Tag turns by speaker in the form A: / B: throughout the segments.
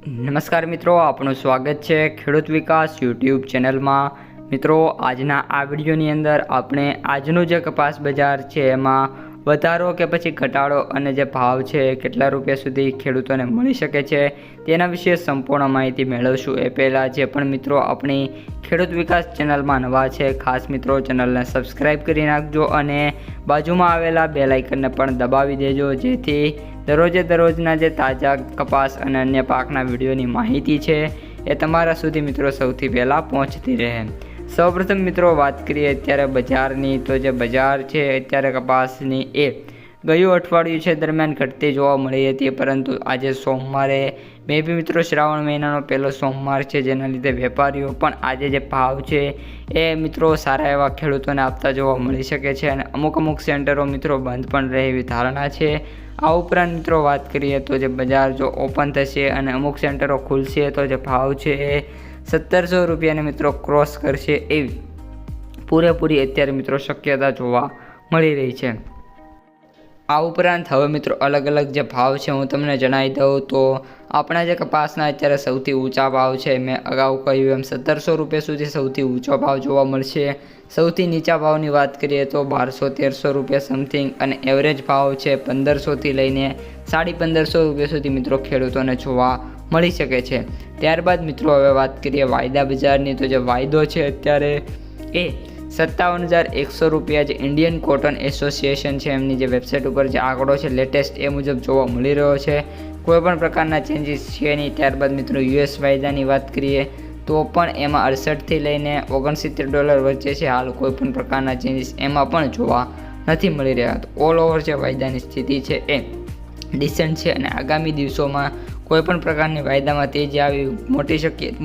A: નમસ્કાર મિત્રો, આપનું સ્વાગત છે ખેડૂત વિકાસ યુટ્યુબ ચેનલમાં। મિત્રો, આજના આ વિડીયોની અંદર આપણે આજનું જે કપાસ બજાર છે એમાં વધારો કે પછી ઘટાડો અને જે ભાવ છે કેટલા રૂપિયા સુધી ખેડૂતોને મળી શકે છે તેના વિશે સંપૂર્ણ માહિતી મેળવશું। એ પહેલાં જે પણ મિત્રો આપણી ખેડૂત વિકાસ ચેનલમાં નવા છે, ખાસ મિત્રો ચેનલને સબસ્ક્રાઈબ કરી નાખજો અને બાજુમાં આવેલા બેલ આઇકનને પણ દબાવી દેજો, જેથી દરરોજના જે તાજા કપાસ અને અન્ય પાકના વિડીયોની માહિતી છે એ તમારા સુધી મિત્રો સૌથી પહેલાં પહોંચતી રહે। સૌપ્રથમ મિત્રો વાત કરીએ અત્યારે બજારની, તો જે બજાર છે અત્યારે કપાસની એ ગયું અઠવાડિયું છે દરમિયાન ઘટતી જોવા મળી હતી, પરંતુ આજે સોમવારે મે બી મિત્રો શ્રાવણ મહિનાનો પહેલો સોમવાર છે, જેના લીધે વેપારીઓ પણ આજે જે ભાવ છે એ મિત્રો સારા એવા ખેડૂતોને આપતા જોવા મળી શકે છે અને અમુક સેન્ટરો મિત્રો બંધ પણ રહે એવી ધારણા છે। આ ઉપરાંત મિત્રો વાત કરીએ તો જે બજાર જો ઓપન થશે અને અમુક સેન્ટરો ખુલશે તો જે ભાવ છે એ 1700 રૂપિયાને મિત્રો ક્રોસ કરશે એવી પૂરેપૂરી અત્યારે મિત્રો શક્યતા જોવા મળી રહી છે। આ ઉપરાંત હવે મિત્રો અલગ જે ભાવ છે હું તમને જણાવી દઉં તો આપણા જે કપાસના અત્યારે સૌથી ઊંચા ભાવ છે, મેં અગાઉ કહ્યું એમ 1700 રૂપિયા સુધી સૌથી ઊંચો ભાવ જોવા મળશે। સૌથી નીચા ભાવની વાત કરીએ તો 1200-1300 રૂપિયા સમથિંગ અને એવરેજ ભાવ છે 1500થી લઈને 1550 રૂપિયા સુધી મિત્રો ખેડૂતોને જોવા મળી શકે છે। ત્યારબાદ મિત્રો હવે વાત કરીએ વાયદા બજારની, તો જે વાયદો છે અત્યારે એ 57,100 રૂપિયા જે ઇન્ડિયન કોટન એસોસિએશન છે એમની જે વેબસાઇટ ઉપર જે આંકડો છે લેટેસ્ટ એ મુજબ જોવા મળી રહ્યો છે। કોઈપણ પ્રકારના ચેન્જીસ છે નહીં। ત્યારબાદ મિત્રો યુએસ વાયદાની વાત કરીએ તો પણ એમાં 68થી લઈને $69 વચ્ચે છે હાલ, કોઈપણ પ્રકારના ચેન્જીસ એમાં પણ જોવા નથી મળી રહ્યા। તો ઓલ ઓવર જે વાયદાની સ્થિતિ છે એ ડિસન્ટ છે અને આગામી દિવસોમાં કોઈપણ પ્રકારની વાયદામાં તેજી આવી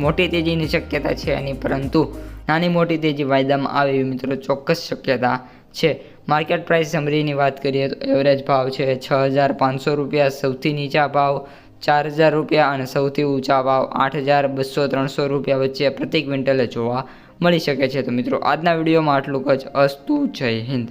A: મોટી તેજીની શક્યતા છે નહીં, પરંતુ નાની મોટી તેજી વાયદામાં આવે એવી મિત્રો ચોક્કસ શક્યતા છે। માર્કેટ પ્રાઇસ સમરીની વાત કરીએ તો એવરેજ ભાવ છે 6,500 રૂપિયા, સૌથી નીચા ભાવ 4,000 રૂપિયા અને સૌથી ઊંચા ભાવ 8,200-300 રૂપિયા વચ્ચે પ્રતિ ક્વિન્ટલે જોવા મળી શકે છે। તો મિત્રો આજના વિડીયોમાં આટલું જ। અસ્તુ, જય હિન્દ।